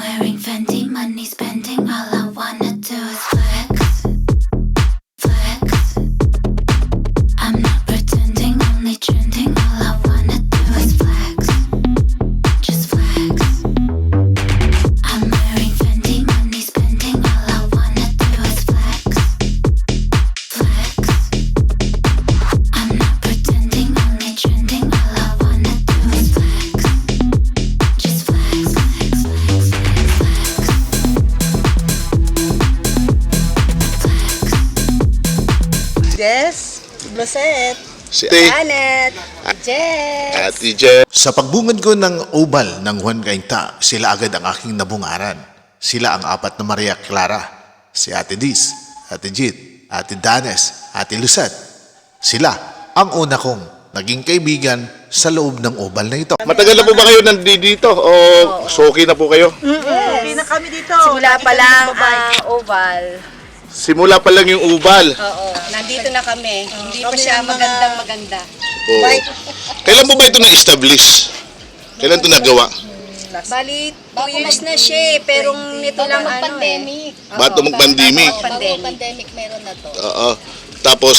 wearing Fendi, money spending, all I wanna do is flex, flex. I'm not pretending, only trending, all I wanna do is flex, just flex. I'm wearing Fendi, money spending, all I wanna do is flex, flex. I'm not pretending, only trending, all I wanna do is flex, just flex, flex, flex, flex, Jess, Blosette, Si Janet, Jess. Ate Jen. Sa pagbungad ko ng oval ng Juan Cainta, sila agad ang aking nabungaran. Sila ang apat na Maria Clara, si Ate Diz, Ate Jit, Ate Danes, Ate Lucet. Sila ang una kong naging kaibigan sa loob ng oval na ito. Matagal na po ba kayo nandito o soki na po kayo? Hindi na kami dito. Simula pa lang oval. Simula pa lang yung ubal. Oo, nandito na kami. Hindi pa siya maganda. Oo. Kailan po ba ito na-establish? Kailan ito nagawa? Bali, 2 years na siya eh, pero nito lang Pandemic. Bago mag-pandemic. Bago pandemic meron na to. Oo. Tapos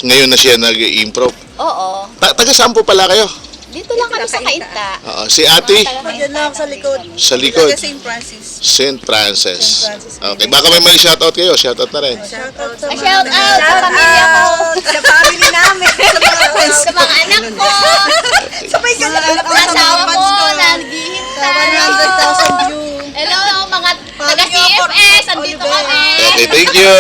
ngayon na siya nag-improve. Oo. Taga saan po pala kayo? Dito lang kami sa Kainta. Oo. Si ate Diyan lang ako sa likod. sa likod. Taga St. Francis. St. Francis. St. Francis. Okay. Baka may shoutout kayo. Shoutout na rin. Shoutout sa Ay, shout out sa Shout pamilya ko. out sa family namin. Sa mga friends Sa mga anak ko. Sabay ka na anak Sa asawa ko. Naghihintay. 100,000 view. Hello, mga taga-CFS. Andito kami. Okay. Thank you.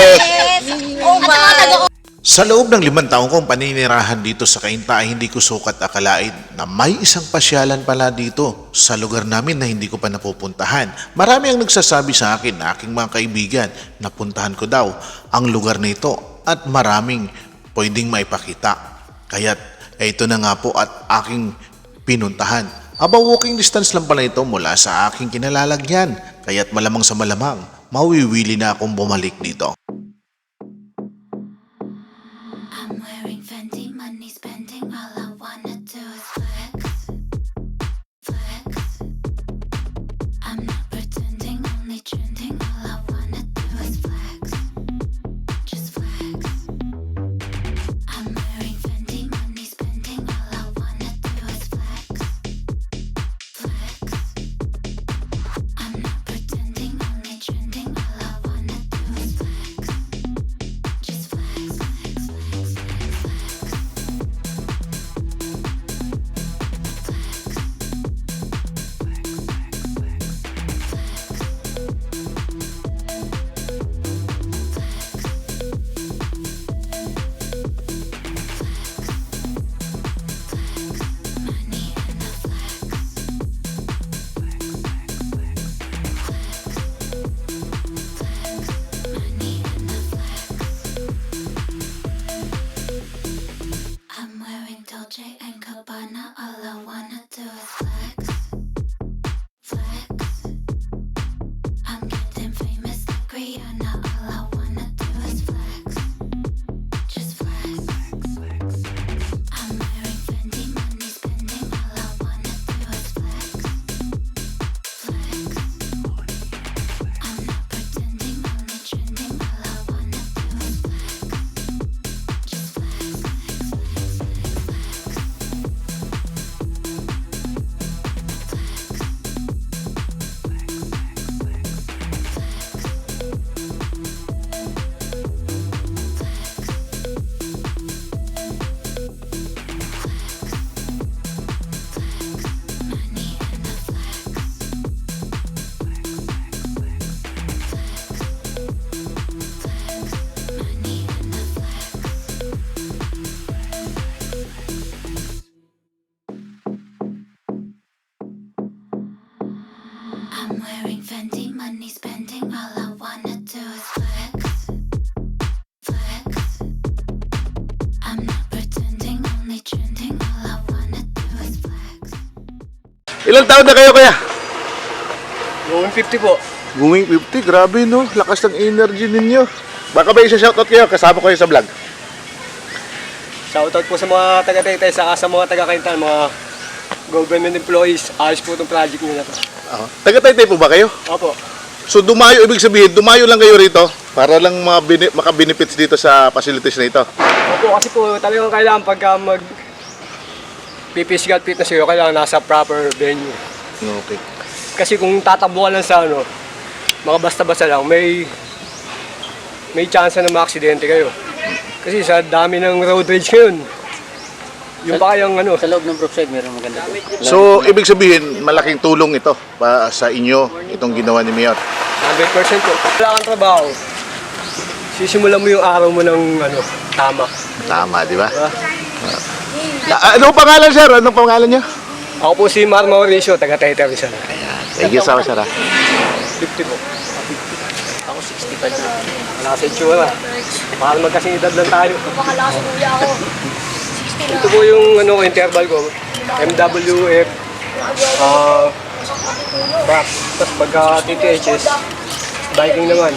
At mga taga Sa loob ng 5 taong kong paninirahan dito sa Cainta ay hindi ko sukat akalain na may isang pasyalan pala dito sa lugar namin na hindi ko pa napupuntahan. Marami ang nagsasabi sa akin na aking mga kaibigan na puntahan ko daw ang lugar na ito at maraming pwedeng maipakita. Kaya't ito na nga po at aking pinuntahan. Aba, walking distance lang pala ito mula sa aking kinalalagyan. Kaya't malamang sa malamang, mawiwili na akong bumalik dito. I'm wearing Fendi, money spending, all I wanna do is flex, flex. I'm not pretending, only trending, all I wanna do is flex, just flex. I'm wearing Fendi, money spending, all I wanna do is flex, flex. I'm not pretending, only trending, all I wanna do is flex, just flex, flex, flex, flex, flex. Money and the flex. Money and the flex. I'm wearing Dolce and Gabbana. All I wanna do is flex, flex. I'm getting famous like Rihanna. All I wanna do is flex, just flex. I'm wearing Fendi, money spending. All I wanna do is flex, flex. I'm not pretending, only trending. All I wanna do is flex, just flex, flex, flex, flex, flex. Money and the flex. Money and the flex. I'm wearing Fendi, money spending, all I wanna do is flex, flex. I'm not pretending, only trending, all I wanna do is flex. Ilang taon na kayo kaya? Going 50 po. Going 50. Grabe no. Lakas ng energy ninyo. Baka ba isa-shoutout kayo? Kasama ko kayo sa vlog. Shoutout po sa mga taga-Taytay, saka sa mga taga-Kainta, mga government employees. Ayos po itong project nyo na to. Taga Taytay po ba kayo? Opo. So dumayo, ibig sabihin, dumayo lang kayo rito para lang maka-benefits dito sa facilities na ito. Opo, kasi po talagang kailangan pagka physical fitness kayo, kailangan nasa proper venue. Okay. Kasi kung tatakbo ka lang sa mga basta-basta lang, may chance na maaksidente kayo. Kasi sa dami ng road rage ngayon, yung pa kayang Sa loob ng Brookside, meron maganda. So, ibig sabihin, malaking tulong ito pa sa inyo, itong ginawa ni Mayor. 100% po. Wala kang trabaho, sisimulan mo yung araw mo ng tama. Tama, di ba? Diba? Anong pangalan, sir? Anong pangalan niyo? Ako po si Mar Mauricio, taga Taytay Rizal. Thank you, sir. 50 po. Ako 65 na. Wala sa itsura. Mahal magkasing edad lang tayo. Ito po yung interval ko. MWF. Back. Tapos pagka TTHS, biking naman.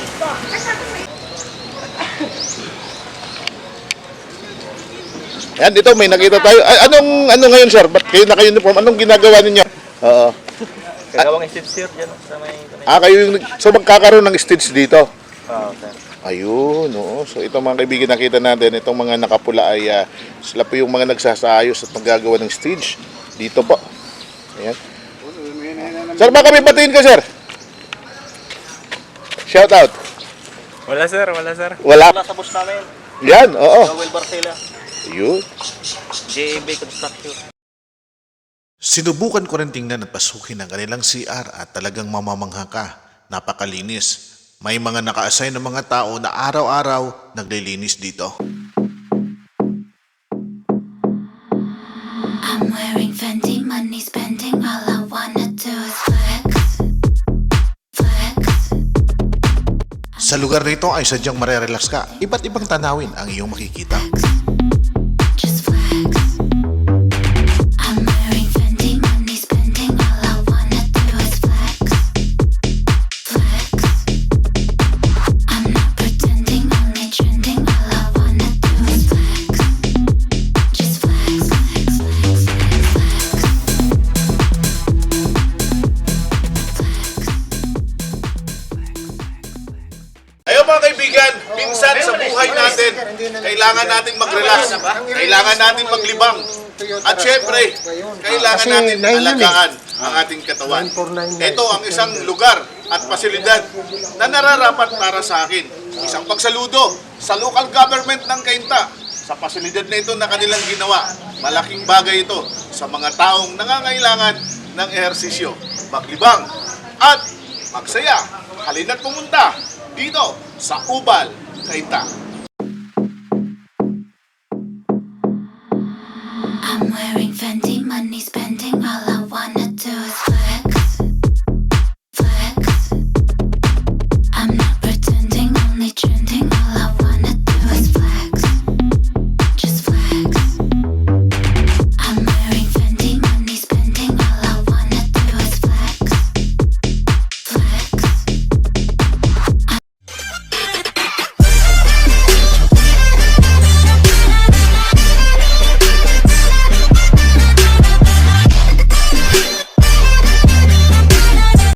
Yan, dito may nakita tayo. Ano ngayon, sir? Ba't kayo naka-uniform? Anong ginagawa ninyo? Oo. Gagawang stage sir dyan sa may... Kayo yung... So, magkakaroon ng stage dito? Oo, sir. Ayun, oo. So, itong mga kaibigan nakita natin, itong mga nakapula ay sila po yung mga nagsasayos at maggagawa ng stage. Dito po. Ayan. Sir, baka may batiin ka, sir? Shout out. Wala sir, wala sir. Wala. Wala sa bus namin. Yan, oo. Noel Barcela. Ayun. JB Construction. Sinubukan ko rin tingnan at pasukin ang kanilang CR at talagang mamamangha ka. Napakalinis. May mga naka-assign ng mga tao na araw-araw naglilinis dito. I'm wearing Fendi, money spending. All I wanna do is flex, flex. Sa lugar nito ay sadyang marerelax ka. Iba't ibang tanawin ang iyong makikita. Just flex. I'm wearing Fendi, money spending. All I wanna do is flex, flex. I'm not pretending, only trending. All I wanna do is flex. Just flex, flex, flex, flex, Ayun mga kaibigan, minsan sa buhay natin, kailangan nating mag-relax, kailangan nating maglibang, at syempre, kailangan natin alagaan ang ating katawan. Ito ang isang lugar at pasilidad na nararapat para sa akin. Isang pagsaludo sa local government ng Cainta sa pasilidad na ito na kanilang ginawa. Malaking bagay ito sa mga taong nangangailangan ng ehersisyo, maglibang, at magsaya. Halina't pumunta dito sa Ubal, Cainta. I'm wearing Fendi, money spending. All I wanna